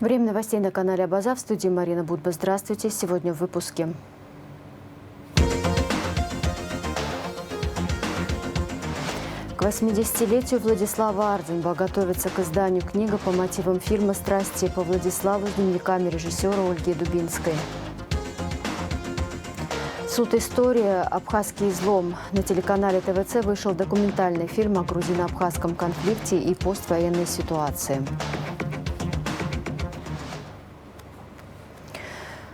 Время новостей на канале Абаза. В студии Марина Будба. Здравствуйте. Сегодня в выпуске. К 80-летию Владислава Арденба готовится к изданию книга по мотивам фильма «Страсти по Владиславу» с дневниками режиссера Ольги Дубинской. Суд «История. Абхазский излом». На телеканале ТВЦ вышел документальный фильм о грузино-абхазском конфликте и поствоенной ситуации.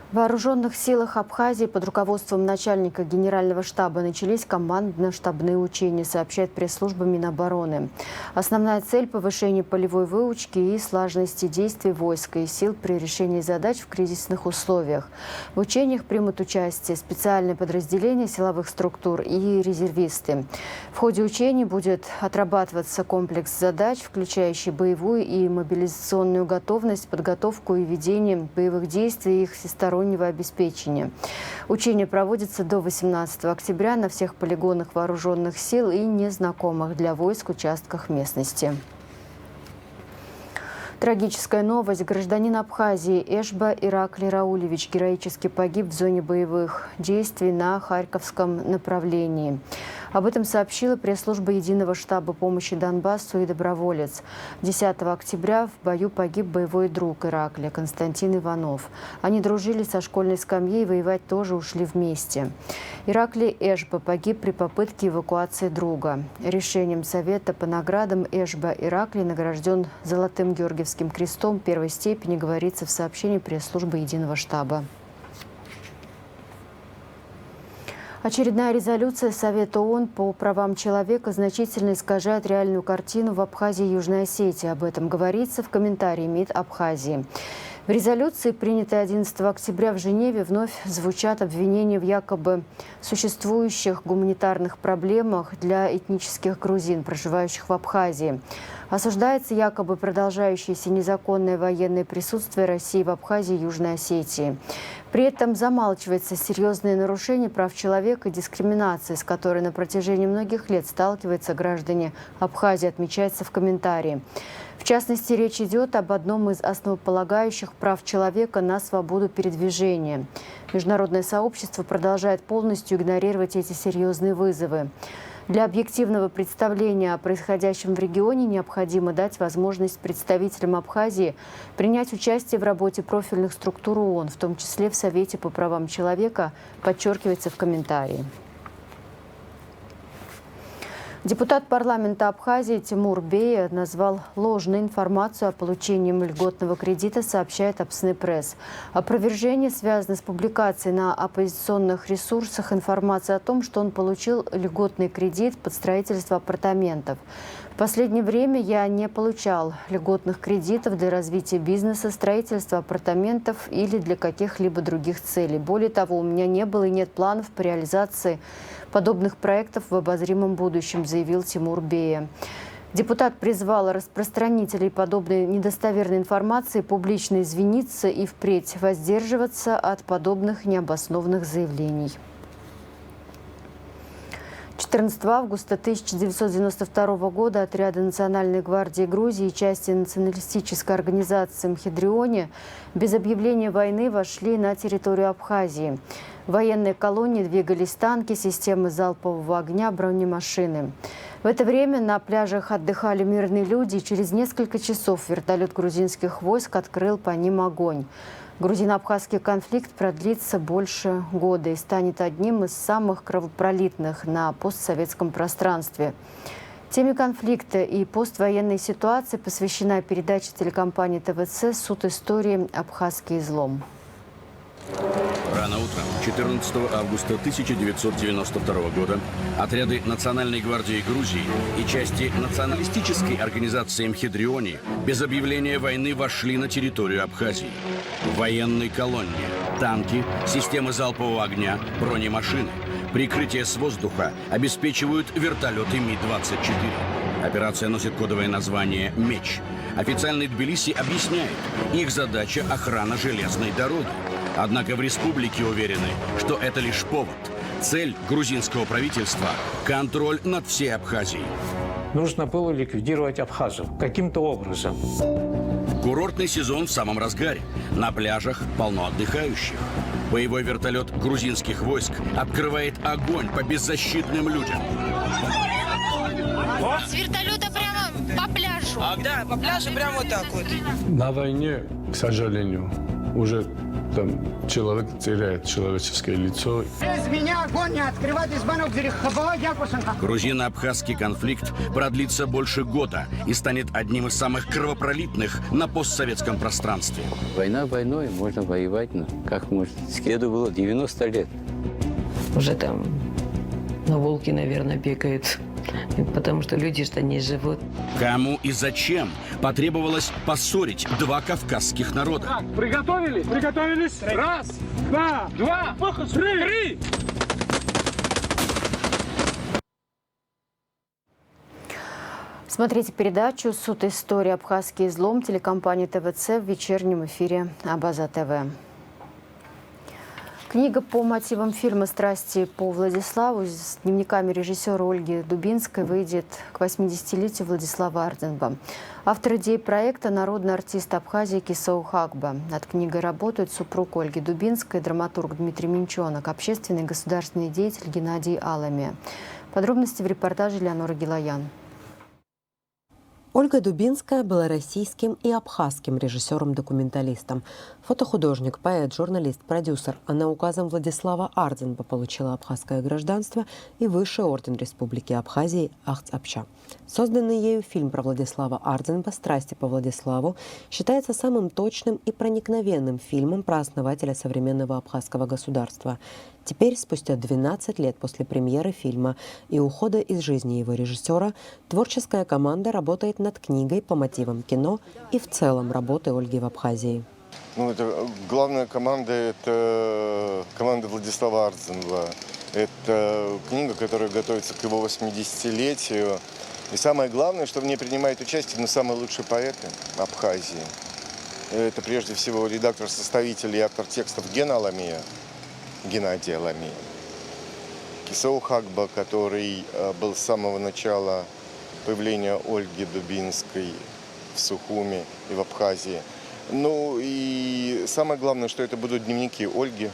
В вооруженных силах Абхазии под руководством начальника генерального штаба начались командно-штабные учения, сообщает пресс-служба Минобороны. Основная цель – повышение полевой выучки и слаженности действий войска и сил при решении задач в кризисных условиях. В учениях примут участие специальные подразделения силовых структур и резервисты. В ходе учений будет отрабатываться комплекс задач, включающий боевую и мобилизационную готовность, подготовку и ведение боевых действий и их всестороннего обеспечения. Учения проводятся до 18 октября на всех полигонах вооруженных сил и незнакомых для войск участках местности. Трагическая новость. Гражданин Абхазии Эшба Ираклий Раулевич героически погиб в зоне боевых действий на Харьковском направлении. Об этом сообщила пресс-служба Единого штаба помощи Донбассу и доброволец. 10 октября в бою погиб боевой друг Ираклия Константин Иванов. Они дружили со школьной скамьи и воевать тоже ушли вместе. Ираклий Эшба погиб при попытке эвакуации друга. Решением Совета по наградам Эшба Ираклий награжден Золотым Георгиевским крестом первой степени, говорится в сообщении пресс-службы Единого штаба. Очередная резолюция Совета ООН по правам человека значительно искажает реальную картину в Абхазии и Южной Осетии. Об этом говорится в комментарии МИД Абхазии. В резолюции, принятой 11 октября в Женеве, вновь звучат обвинения в якобы существующих гуманитарных проблемах для этнических грузин, проживающих в Абхазии. Осуждается якобы продолжающееся незаконное военное присутствие России в Абхазии и Южной Осетии. При этом замалчивается серьезные нарушения прав человека и дискриминации, с которой на протяжении многих лет сталкиваются граждане Абхазии, отмечается в комментарии. В частности, речь идет об одном из основополагающих прав человека на свободу передвижения. Международное сообщество продолжает полностью игнорировать эти серьезные вызовы. Для объективного представления о происходящем в регионе необходимо дать возможность представителям Абхазии принять участие в работе профильных структур ООН, в том числе в Совете по правам человека, подчеркивается в комментарии. Депутат парламента Абхазии Тимур Бея назвал ложной информацию о получении льготного кредита, сообщает Абсны пресс. Опровержение связано с публикацией на оппозиционных ресурсах информации о том, что он получил льготный кредит под строительство апартаментов. В последнее время я не получал льготных кредитов для развития бизнеса, строительства апартаментов или для каких-либо других целей. Более того, у меня не было и нет планов по реализации подобных проектов в обозримом будущем, заявил Тимур Бея. Депутат призвал распространителей подобной недостоверной информации публично извиниться и впредь воздерживаться от подобных необоснованных заявлений. 14 августа 1992 года отряды Национальной гвардии Грузии и части националистической организации Мхедриони без объявления войны вошли на территорию Абхазии. В военной колонии двигались танки, системы залпового огня, бронемашины. В это время на пляжах отдыхали мирные люди, и через несколько часов вертолет грузинских войск открыл по ним огонь. Грузино-абхазский конфликт продлится больше года и станет одним из самых кровопролитных на постсоветском пространстве. Теме конфликта и поствоенной ситуации посвящена передача телекомпании ТВЦ «Суд истории. Абхазский излом». Рано утром 14 августа 1992 года отряды Национальной гвардии Грузии и части националистической организации Мхедриони без объявления войны вошли на территорию Абхазии. В военной колонне танки, системы залпового огня, бронемашины. Прикрытие с воздуха обеспечивают вертолеты Ми-24. Операция носит кодовое название «Меч». Официальный Тбилиси объясняет, их задача – охрана железной дороги. Однако в республике уверены, что это лишь повод. Цель грузинского правительства – контроль над всей Абхазией. Нужно было ликвидировать абхазов каким-то образом. Курортный сезон в самом разгаре. На пляжах полно отдыхающих. Боевой вертолет грузинских войск открывает огонь по беззащитным людям. С вертолета прямо по пляжу. Да, по пляжу прямо вот так вот. На войне, к сожалению, уже там человек теряет человеческое лицо. Без меня огонь не открывать из банок Грузино-абхазский конфликт продлится больше года и станет одним из самых кровопролитных на постсоветском пространстве. Война войной, можно воевать, но как может? Скеду было 90 лет. Уже там на волки, наверное, бегают. Потому что люди что не живут. Кому и зачем потребовалось поссорить два кавказских народа? Так, приготовились? Приготовились? Раз, два, три! Смотрите передачу «Суд истории. Абхазский излом» телекомпании ТВЦ в вечернем эфире Абаза ТВ. Книга по мотивам фильма «Страсти по Владиславу» с дневниками режиссера Ольги Дубинской выйдет к 80-летию Владислава Арденба. Автор идеи проекта – народный артист Абхазии Кисау Хакба. Над книгой работают супруг Ольги Дубинской, драматург Дмитрий Минчонок, общественный и государственный деятель Геннадий Алами. Подробности в репортаже Леоноры Гилаян. Ольга Дубинская была российским и абхазским режиссером-документалистом. Фотохудожник, поэт, журналист, продюсер. Она указом Владислава Арденба получила абхазское гражданство и высший орден Республики Абхазии Ахц-Апча. Созданный ею фильм про Владислава Арденба «Страсти по Владиславу» считается самым точным и проникновенным фильмом про основателя современного абхазского государства. Теперь, спустя 12 лет после премьеры фильма и ухода из жизни его режиссера, творческая команда работает над книгой по мотивам кино и в целом работы Ольги в Абхазии. Главная команда – это команда Владислава Арденба. Это книга, которая готовится к его 80-летию. И самое главное, что в ней принимают участие самые лучшие поэты Абхазии. Это прежде всего редактор-составитель и автор текстов Геннадий Алами. Кисау Хакба, который был с самого начала появления Ольги Дубинской в Сухуми и в Абхазии. Ну и самое главное, что это будут дневники Ольги.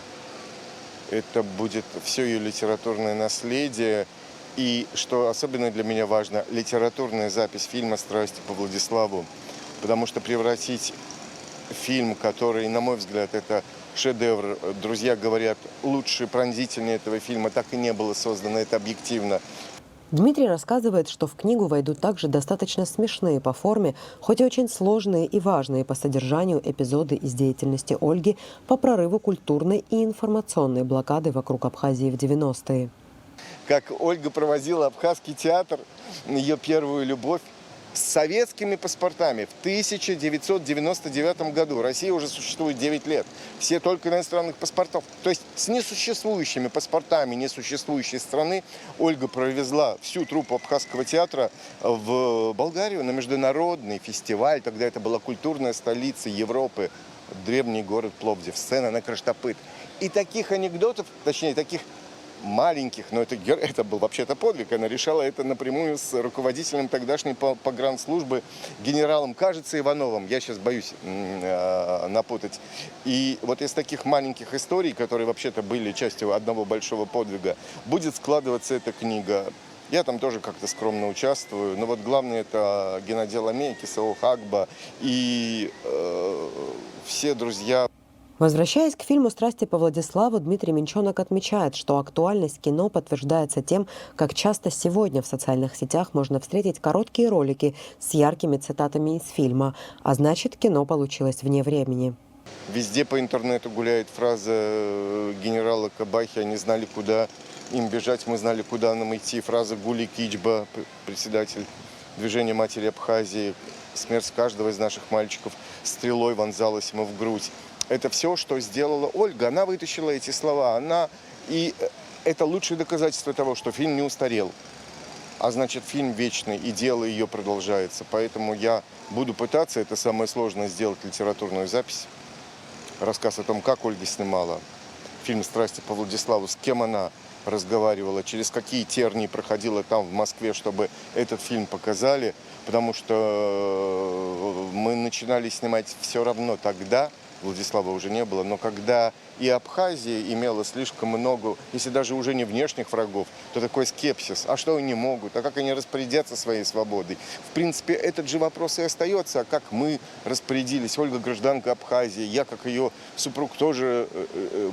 Это будет все ее литературное наследие. И, что особенно для меня важно, литературная запись фильма «Страсти по Владиславу». Потому что превратить фильм, который, на мой взгляд, это шедевр, друзья говорят, лучше, пронзительнее этого фильма так и не было создано, это объективно. Дмитрий рассказывает, что в книгу войдут также достаточно смешные по форме, хоть и очень сложные и важные по содержанию эпизоды из деятельности Ольги по прорыву культурной и информационной блокады вокруг Абхазии в 90-е. Как Ольга провозила абхазский театр, ее первую любовь, с советскими паспортами в 1999 году. Россия уже существует 9 лет. Все только на иностранных паспортах. То есть с несуществующими паспортами несуществующей страны Ольга провезла всю труппу абхазского театра в Болгарию на международный фестиваль. Тогда это была культурная столица Европы, древний город Пловдив, сцена на Краштопыт. И таких анекдотов, точнее таких маленьких, но это был вообще-то подвиг. Она решала это напрямую с руководителем тогдашней погранслужбы, генералом, кажется, Ивановым. Я сейчас боюсь напутать. И вот из таких маленьких историй, которые вообще-то были частью одного большого подвига, будет складываться эта книга. Я там тоже как-то скромно участвую. Но вот главное это Геннадий Алами, Кисау Хакба и все друзья. Возвращаясь к фильму «Страсти по Владиславу», Дмитрий Минчонок отмечает, что актуальность кино подтверждается тем, как часто сегодня в социальных сетях можно встретить короткие ролики с яркими цитатами из фильма, а значит, кино получилось вне времени. Везде по интернету гуляет фраза генерала Кабахи: «Они знали, куда им бежать, мы знали, куда нам идти». Фраза Гули Кичба, председатель движения матери Абхазии: «Смерть каждого из наших мальчиков стрелой вонзалась ему в грудь». Это все, что сделала Ольга. Она вытащила эти слова. И это лучшее доказательство того, что фильм не устарел. А значит, фильм вечный, и дело ее продолжается. Поэтому я буду пытаться, это самое сложное, сделать литературную запись. Рассказ о том, как Ольга снимала фильм «Страсти по Владиславу», с кем она разговаривала, через какие тернии проходила там в Москве, чтобы этот фильм показали, потому что мы начинали снимать все равно тогда, Владислава уже не было, но когда и Абхазия имела слишком много, если даже уже не внешних врагов, то такой скепсис. А что они могут? А как они распорядятся своей свободой? В принципе, этот же вопрос и остается. А как мы распорядились? Ольга гражданка Абхазии, я как ее супруг тоже,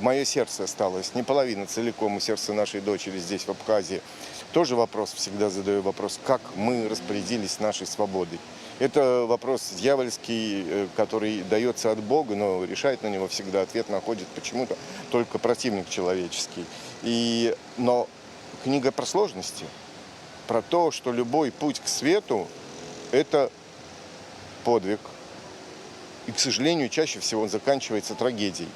мое сердце осталось, не половина целиком, сердце нашей дочери здесь, в Абхазии. Тоже вопрос, всегда задаю вопрос, как мы распорядились нашей свободой. Это вопрос дьявольский, который дается от Бога, но решает на него всегда ответ находит почему-то только противник человеческий. Но книга про сложности, про то, что любой путь к свету – это подвиг. И, к сожалению, чаще всего он заканчивается трагедией.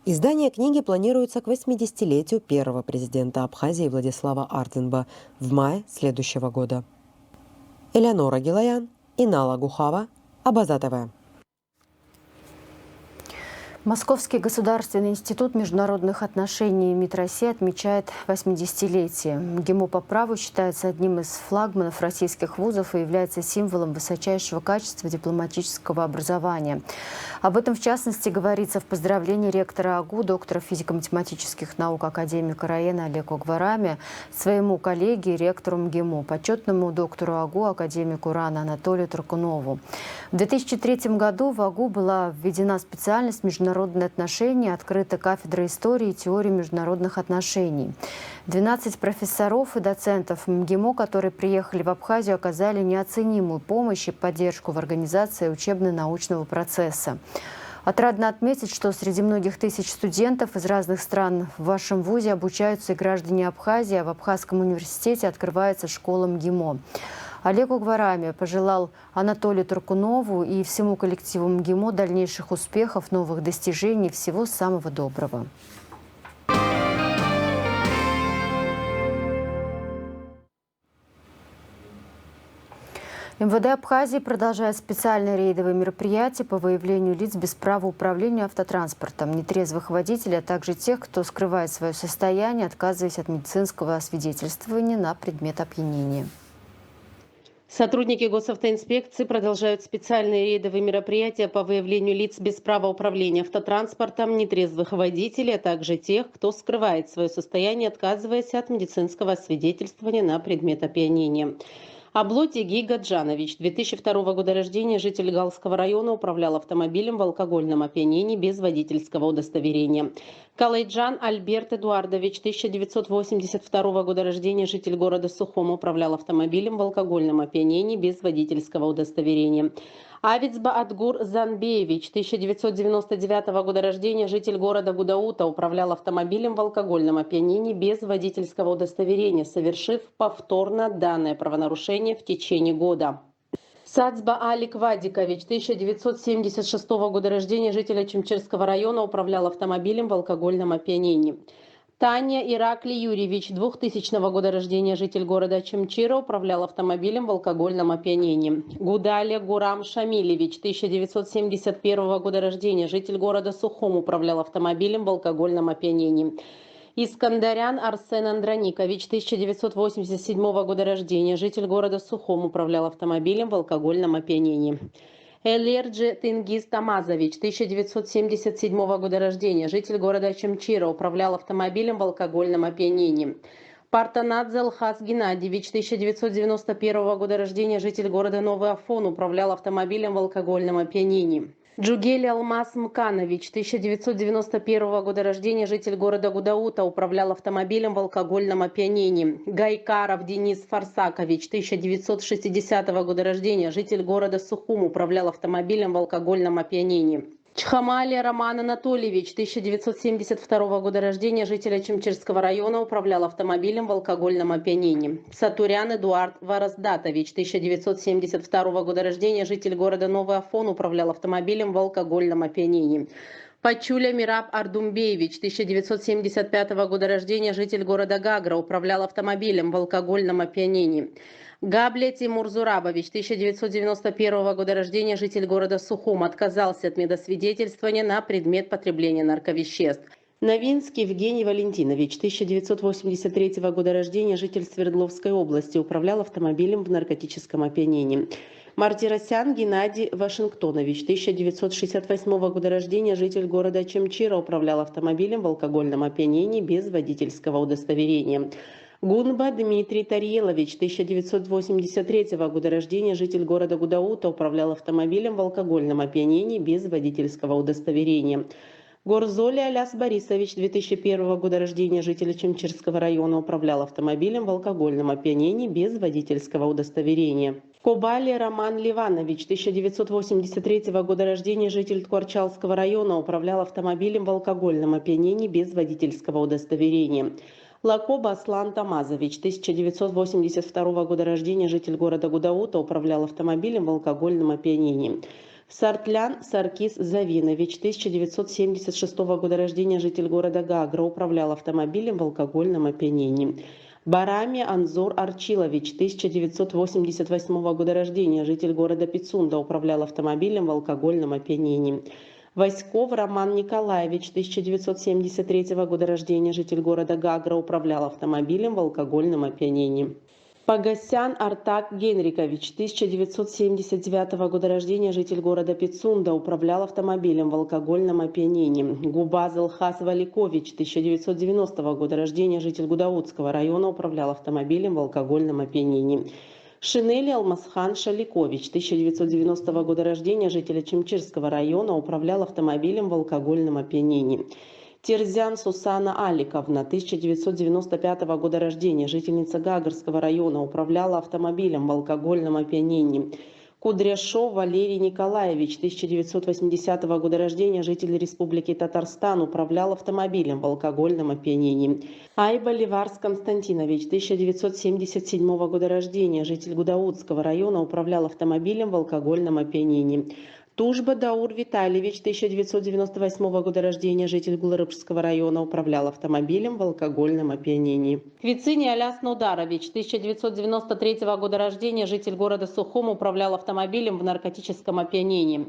Издание книги планируется к 80-летию первого президента Абхазии Владислава Ардзинба в мае следующего года. Элеонора Гилаян, Инала Гухава, Абаза ТВ. Московский государственный институт международных отношений МИД России отмечает 80-летие. МГИМО по праву считается одним из флагманов российских вузов и является символом высочайшего качества дипломатического образования. Об этом, в частности, говорится в поздравлении ректора АГУ, доктора физико-математических наук академика РАЭНа Олегу Гвараме, своему коллеге, ректору МГИМО, почетному доктору АГУ, академику РАНа Анатолию Туркунову. В 2003 году в АГУ была введена специальность международные отношения, открыта кафедра истории и теории международных отношений. 12 профессоров и доцентов МГИМО, которые приехали в Абхазию, оказали неоценимую помощь и поддержку в организации учебно-научного процесса. Отрадно отметить, что среди многих тысяч студентов из разных стран в вашем вузе обучаются и граждане Абхазии, а в Абхазском университете открывается школа МГИМО. Олегу Гвараме пожелал Анатолию Туркунову и всему коллективу МГИМО дальнейших успехов, новых достижений, всего самого доброго. МВД Абхазии продолжает специальные рейдовые мероприятия по выявлению лиц без права управления автотранспортом, нетрезвых водителей, а также тех, кто скрывает свое состояние, отказываясь от медицинского освидетельствования на предмет опьянения. Сотрудники госавтоинспекции продолжают специальные рейдовые мероприятия по выявлению лиц без права управления автотранспортом, нетрезвых водителей, а также тех, кто скрывает свое состояние, отказываясь от медицинского освидетельствования на предмет опьянения. Аблоти Гига Джанович, 2002 года рождения, житель Галского района, управлял автомобилем в алкогольном опьянении без водительского удостоверения. Калайджан Альберт Эдуардович, 1982 года рождения, житель города Сухом, управлял автомобилем в алкогольном опьянении без водительского удостоверения. Авицба Адгур Занбеевич, 1999 года рождения, житель города Гудаута, управлял автомобилем в алкогольном опьянении без водительского удостоверения, совершив повторно данное правонарушение в течение года. Сацба Алик Вадикович, 1976 года рождения, житель Чемчирского района, управлял автомобилем в алкогольном опьянении. Таня Иракли Юрьевич, 2000 года рождения, житель города Чемчира, управлял автомобилем в алкогольном опьянении. Гудаля Гурам Шамилевич, 1971 года рождения, житель города Сухом, управлял автомобилем в алкогольном опьянении. Искандарян Арсен Андроникович, 1987 года рождения, житель города Сухом, управлял автомобилем в алкогольном опьянении. Элерджи Тенгиз Тамазович, 1977 года рождения, житель города Чемчира, управлял автомобилем в алкогольном опьянении. Партанадзе Алхаз Геннадьевич, 1991 года рождения, житель города Новый Афон, управлял автомобилем в алкогольном опьянении. Джугели Алмаз Мканович, 1991 года рождения, житель города Гудаута, управлял автомобилем в алкогольном опьянении. Гайкаров Денис Фарсакович, 1960 года рождения, житель города Сухум, управлял автомобилем в алкогольном опьянении. Чхамали Роман Анатольевич, 1972 года рождения, житель Чемчирского района, управлял автомобилем в алкогольном опьянении. Сатурян Эдуард Вараздатович, 1972 года рождения, житель города Новый Афон, управлял автомобилем в алкогольном опьянении. Пачуля Мираб Ардумбеевич, 1975 года рождения, житель города Гагра, управлял автомобилем в алкогольном опьянении. Габле Тимур Зурабович, 1991 года рождения, житель города Сухум, отказался от медосвидетельствования на предмет потребления нарковеществ. Новинский Евгений Валентинович, 1983 года рождения, житель Свердловской области, управлял автомобилем в наркотическом опьянении. Мартиросян Геннадий Вашингтонович, 1968 года рождения, житель города Чемчира, управлял автомобилем в алкогольном опьянении без водительского удостоверения. Гунба Дмитрий Тарьелович, 1983 года рождения, житель города Гудаута, управлял автомобилем в алкогольном опьянении без водительского удостоверения. Горзоли Аляс Борисович, 2001 года рождения, житель Чемчирского района, управлял автомобилем в алкогольном опьянении без водительского удостоверения. Кобали Роман Ливанович, 1983 года рождения, житель Ткварчалского района, управлял автомобилем в алкогольном опьянении без водительского удостоверения. Лакоба Аслан Тамазович, 1982 года рождения, житель города Гудаута, управлял автомобилем в алкогольном опьянении. Сартлян Саркис Завинович, 1976 года рождения, житель города Гагра, управлял автомобилем в алкогольном опьянении. Барами Анзор Арчилович, 1988 года рождения, житель города Пицунда, управлял автомобилем в алкогольном опьянении. Васьков Роман Николаевич, 1973 года рождения, житель города Гагра, управлял автомобилем в алкогольном опьянении. Погосян Артак Генрикович, 1979 года рождения, житель города Пицунда, управлял автомобилем в алкогольном опьянении. Губаз Илхас Валикович, 1990 года рождения, житель Гудаутского района, управлял автомобилем в алкогольном опьянении. Шинели Алмасхан Шаликович, 1990 года рождения, житель Чемчирского района, управлял автомобилем в алкогольном опьянении. Терзян Сусана Аликовна, 1995 года рождения, жительница Гагарского района, управляла автомобилем в алкогольном опьянении. Кудряшов Валерий Николаевич, 1980 года рождения, житель Республики Татарстан, управлял автомобилем в алкогольном опьянении. Айба Ливарс Константинович, 1977 года рождения, житель Гудаутского района, управлял автомобилем в алкогольном опьянении. Тужба Даур Витальевич, 1998 года рождения, житель Гуларыбского района, управлял автомобилем в алкогольном опьянении. Квицини Аляс Нударович, 1993 года рождения, житель города Сухум, управлял автомобилем в наркотическом опьянении.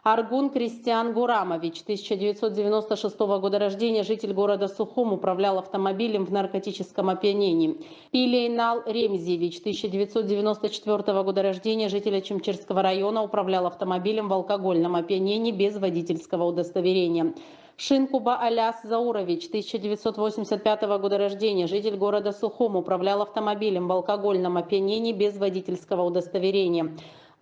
Аргун Кристиан Гурамович, 1996 года рождения, житель города Сухум, управлял автомобилем в наркотическом опьянении. Пилейнал Ремзевич, 1994 года рождения, житель Чемчирского района, управлял автомобилем в алкогольном опьянении без водительского удостоверения. Шинкуба Аляс Заурович, 1985 года рождения, житель города Сухум, управлял автомобилем в алкогольном опьянении без водительского удостоверения.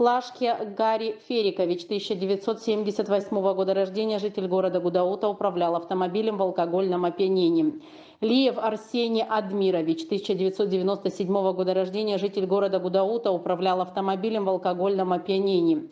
Лашке Гарри Ферикович, 1978 года рождения, житель города Гудаута, управлял автомобилем в алкогольном опьянении. Лиев Арсений Адмирович, 1997 года рождения, житель города Гудаута, управлял автомобилем в алкогольном опьянении.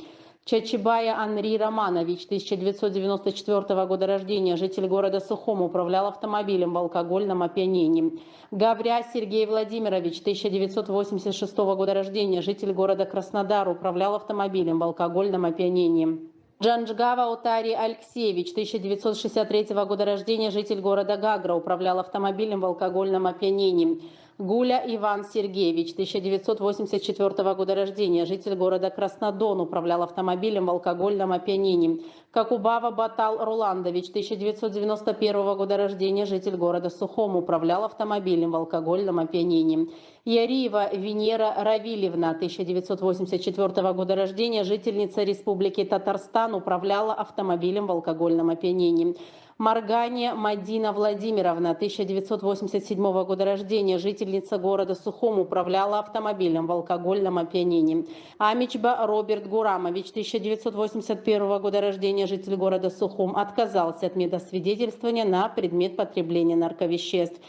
Чачибая Анри Романович, 1994 года рождения, житель города Сухум, управлял автомобилем в алкогольном опьянении. Гавря Сергей Владимирович, 1986 года рождения, житель города Краснодар, управлял автомобилем в алкогольном опьянении. Джанджгава Отари Алексеевич, 1963 года рождения, житель города Гагра, управлял автомобилем в алкогольном опьянении. Гуля Иван Сергеевич, 1984 года рождения, житель города Краснодон, управлял автомобилем в алкогольном опьянении. Какубава Батал Руландович, 1991 года рождения, житель города Сухом, управлял автомобилем в алкогольном опьянении. Яриева Венера Равильевна, 1984 года рождения, жительница Республики Татарстан, управляла автомобилем в алкогольном опьянении. Маргания Мадина Владимировна, 1987 года рождения, жительница города Сухум, управляла автомобилем в алкогольном опьянении. Амичба Роберт Гурамович, 1981 года рождения, житель города Сухум, отказался от медосвидетельствования на предмет потребления нарковеществ.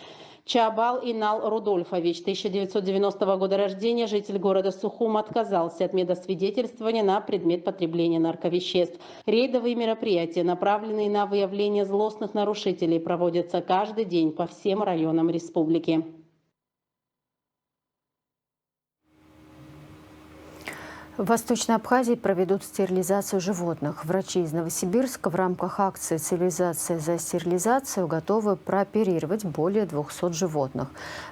Чабал Инал Рудольфович, 1990 года рождения, житель города Сухум, отказался от медосвидетельствования на предмет потребления нарковеществ. Рейдовые мероприятия, направленные на выявление злостных нарушителей, проводятся каждый день по всем районам республики. В Восточной Абхазии проведут стерилизацию животных. Врачи из Новосибирска в рамках акции «Цивилизация за стерилизацию» готовы прооперировать более 200 животных.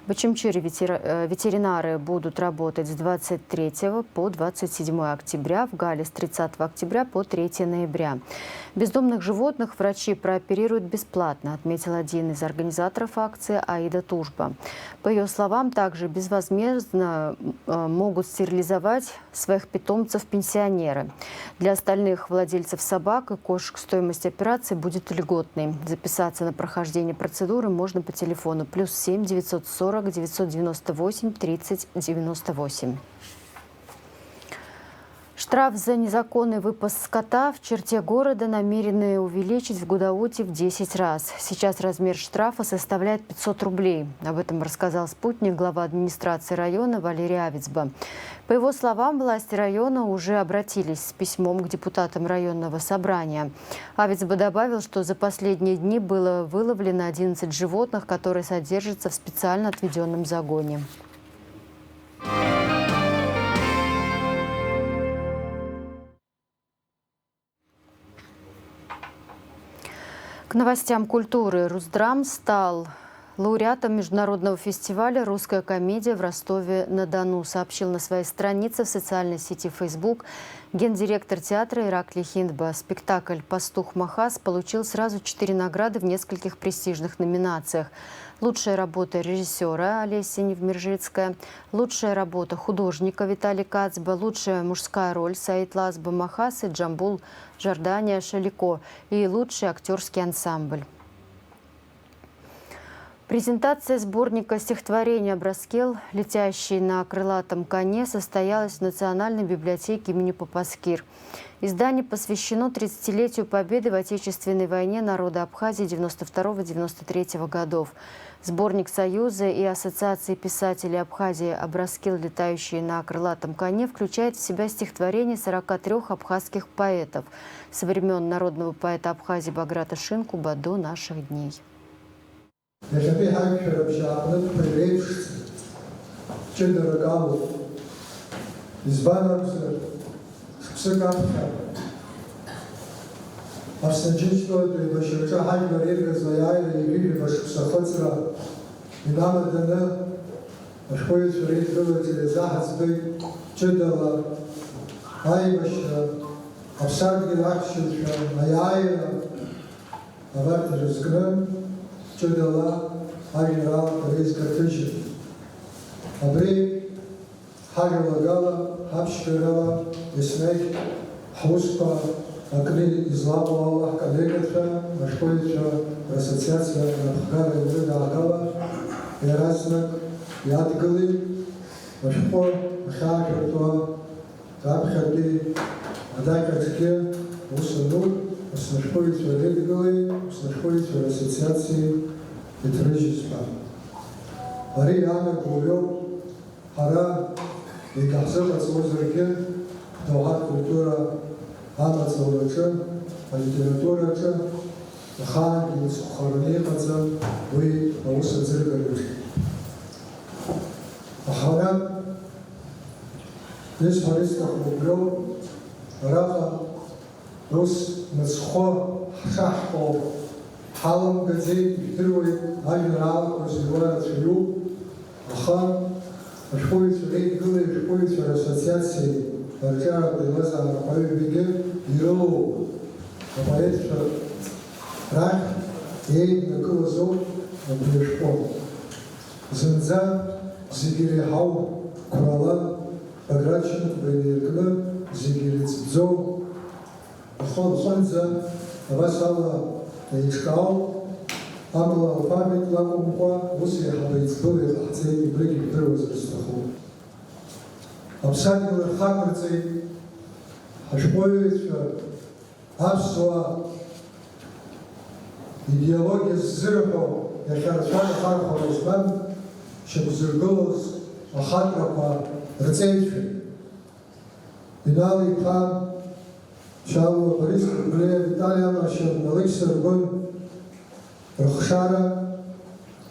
В Ачимчире ветеринары будут работать с 23 по 27 октября, в Гале с 30 октября по 3 ноября. Бездомных животных врачи прооперируют бесплатно, отметил один из организаторов акции Аида Тужба. По ее словам, также безвозмездно могут стерилизовать своих питомцев пенсионеры. Для остальных владельцев собак и кошек стоимость операции будет льготной. Записаться на прохождение процедуры можно по телефону +7 940 998 30 98. Штраф за незаконный выпас скота в черте города намерены увеличить в Гудауте в 10 раз. Сейчас размер штрафа составляет 500 рублей. Об этом рассказал «Спутник» глава администрации района Валерий Авицба. По его словам, власти района уже обратились с письмом к депутатам районного собрания. Авицба добавил, что за последние дни было выловлено 11 животных, которые содержатся в специально отведенном загоне. К новостям культуры. Русдрам стал лауреатом международного фестиваля «Русская комедия» в Ростове-на-Дону, сообщил на своей странице в социальной сети Facebook гендиректор театра Ираклий Хиндба. Спектакль «Пастух Махас» получил сразу 4 награды в нескольких престижных номинациях. Лучшая работа режиссера Олеся Невмержицкая, лучшая работа художника Виталий Кацба, лучшая мужская роль Саид Лазба Махас и Джамбул Жардания Шалико и лучший актерский ансамбль. Презентация сборника стихотворений «Абраскел, летящий на крылатом коне», состоялась в Национальной библиотеке имени Папаскир. Издание посвящено 30-летию победы в Отечественной войне народа Абхазии 92-93 годов. Сборник Союза и Ассоциации писателей Абхазии «Абраскел, летающий на крылатом коне» включает в себя стихотворения 43 абхазских поэтов со времен народного поэта Абхазии Баграта Шинкуба до наших дней. Чудала агирал корейска тыжи. Абри хагилагала хабшкирала исмех хуспа акли изламу Аллах коллегатра машкоича ассоциация Абхара Юрида Агала яраснак ядгали машпор хагиртуа табхади адайкатке усунур Снашкоить в Редгале, снашкоить в ассоциации Петрежиспа. Ари Ана Гурё, Хара и Кахсел Ацмозерке, Тохат культура Ана Цаурача, литературача, Хан и Сухарнехаца, вы Ауса Зергалюшки. Ахара, здесь Харисках Гурё, Раха, Рус Мацхо Шахо Халам Гази Труи Агенерал Русигора Цию Ахан Ашпоиц Рейгулы Ашпоиц Ассоциации Арчара Прилаза Апавиге Иролу Апаэтша Рах Ей Накулазо Абдешпон Зенза Зигири Хау Курала Баграчин Бенеркна Зигири Цбзо Хонза, Васала, Ишкау, Амала, Память, Ламумпа, Муси, Хабайцбули, Хацей, и Брики, Первозрастаху. Обсадил Хакарцей, Ашпоевич, Апсуа, идеология Зырхо, Яхарчана Хархо Росбан, Шебзыргулос, Ахатрапа, Рцейчи. Инали Пан, Шалу Борис Бле Виталия Машин Алексей Ргун Рухшара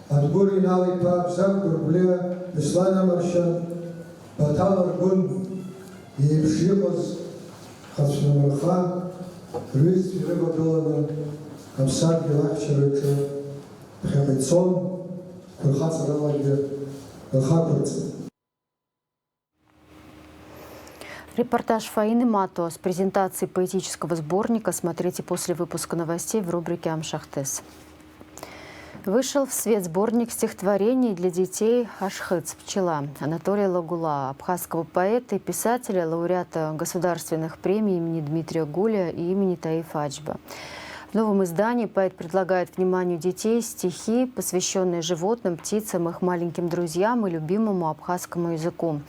Адгури Налипа Бзак Бле Ислана Маршан Батал Ргун Епшикос, Хацнамарха, Рыст, Рыбадолана, Амсад, Гелахчарыча, Хемецон, Курхацаралаге, Элхакурцы. Репортаж Фаины Мато с презентацией поэтического сборника смотрите после выпуска новостей в рубрике «Амшахтес». Вышел в свет сборник стихотворений для детей «Ашхыц. Пчела» Анатолия Лагула, абхазского поэта и писателя, лауреата государственных премий имени Дмитрия Гуля и имени Таифа Аджба. В новом издании поэт предлагает вниманию детей стихи, посвященные животным, птицам, их маленьким друзьям и любимому абхазскому языку.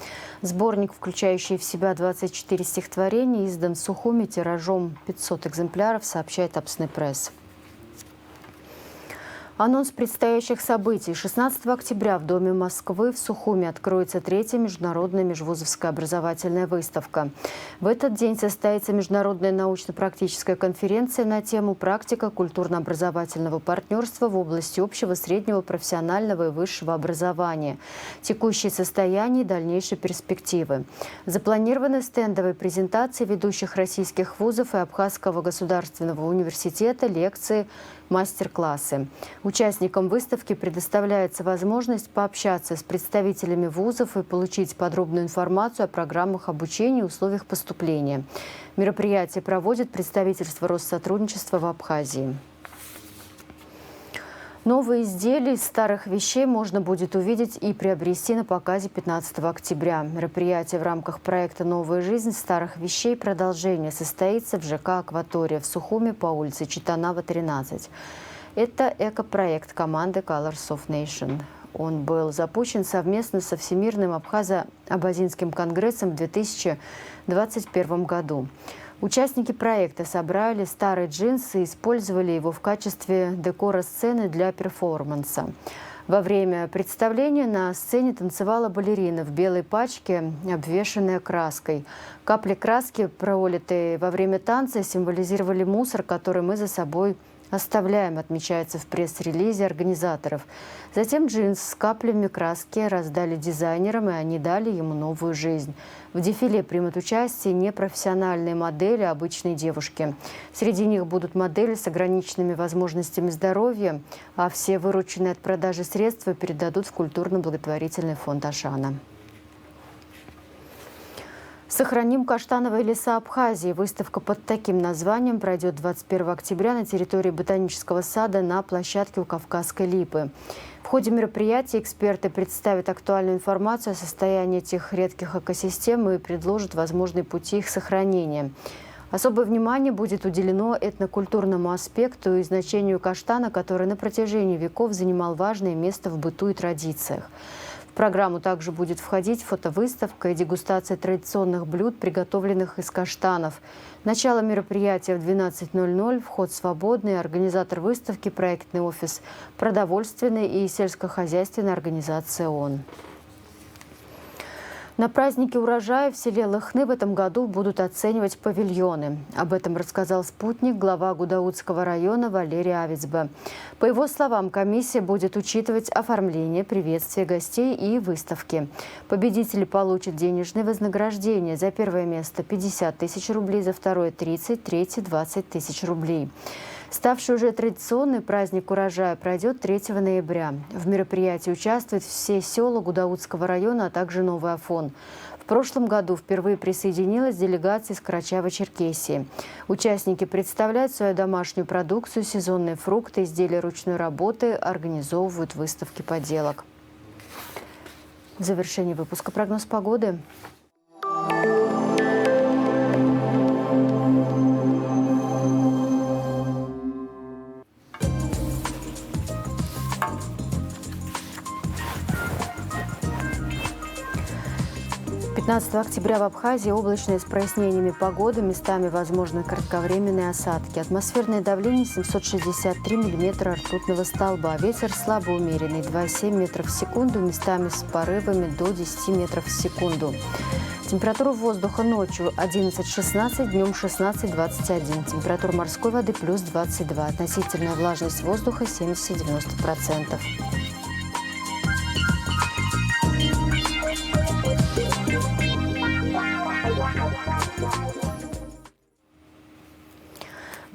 Сборник, включающий в себя 24 стихотворения, издан в Сухуми тиражом 500 экземпляров, сообщает Апснепресс. Анонс предстоящих событий. 16 октября в Доме Москвы в Сухуми откроется 3-я международная межвузовская образовательная выставка. В этот день состоится международная научно-практическая конференция на тему «Практика культурно-образовательного партнерства в области общего, среднего, профессионального и высшего образования. Текущее состояние и дальнейшие перспективы». Запланированы стендовые презентации ведущих российских вузов и Абхазского государственного университета, лекции, мастер-классы. Участникам выставки предоставляется возможность пообщаться с представителями вузов и получить подробную информацию о программах обучения и условиях поступления. Мероприятие проводит представительство Россотрудничества в Абхазии. Новые изделия из старых вещей можно будет увидеть и приобрести на показе 15 октября. Мероприятие в рамках проекта «Новая жизнь старых вещей» продолжение состоится в ЖК «Акватория» в Сухуми по улице Читанава, 13. Это экопроект команды Colors of Nation. Он был запущен совместно со Всемирным Абхазо-Абазинским конгрессом в 2021 году. Участники проекта собрали старый джинс и использовали его в качестве декора сцены для перформанса. Во время представления на сцене танцевала балерина в белой пачке, обвешанная краской. Капли краски, пролитые во время танца, символизировали мусор, который мы за собой оставляем, отмечается в пресс-релизе организаторов. Затем джинс с каплями краски раздали дизайнерам, и они дали ему новую жизнь. В дефиле примут участие непрофессиональные модели, а обычные девушки. Среди них будут модели с ограниченными возможностями здоровья, а все вырученные от продажи средства передадут в культурно-благотворительный фонд Ашана. «Сохраним каштановые леса Абхазии». Выставка под таким названием пройдет 21 октября на территории ботанического сада на площадке у Кавказской липы. В ходе мероприятия эксперты представят актуальную информацию о состоянии этих редких экосистем и предложат возможные пути их сохранения. Особое внимание будет уделено этнокультурному аспекту и значению каштана, который на протяжении веков занимал важное место в быту и традициях. В программу также будет входить фотовыставка и дегустация традиционных блюд, приготовленных из каштанов. Начало мероприятия в 12:00, вход свободный, организатор выставки – проектный офис продовольственной и сельскохозяйственной организации ООН. На празднике урожая в селе Лыхны в этом году будут оценивать павильоны. Об этом рассказал «Спутник» глава Гудаутского района Валерий Авицбе. По его словам, комиссия будет учитывать оформление, приветствие гостей и выставки. Победители получат денежные вознаграждения. За первое место 50 тысяч рублей, за второе 30, третье 20 тысяч рублей. Ставший уже традиционный праздник урожая пройдет 3 ноября. В мероприятии участвуют все села Гудаутского района, а также Новый Афон. В прошлом году впервые присоединилась делегация из Карачаево-Черкесии. Участники представляют свою домашнюю продукцию, сезонные фрукты, изделия ручной работы, организовывают выставки поделок. В завершении выпуска прогноз погоды. 15 октября в Абхазии облачная с прояснениями погоды, местами возможны кратковременные осадки. Атмосферное давление 763 миллиметра ртутного столба. Ветер слабо умеренный 2,7 метров в секунду, местами с порывами до 10 метров в секунду. Температура воздуха ночью 11-16, днем 16-21. Температура морской воды плюс 22. Относительная влажность воздуха 70-90%.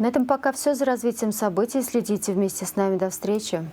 На этом пока все. За развитием событий следите вместе с нами. До встречи.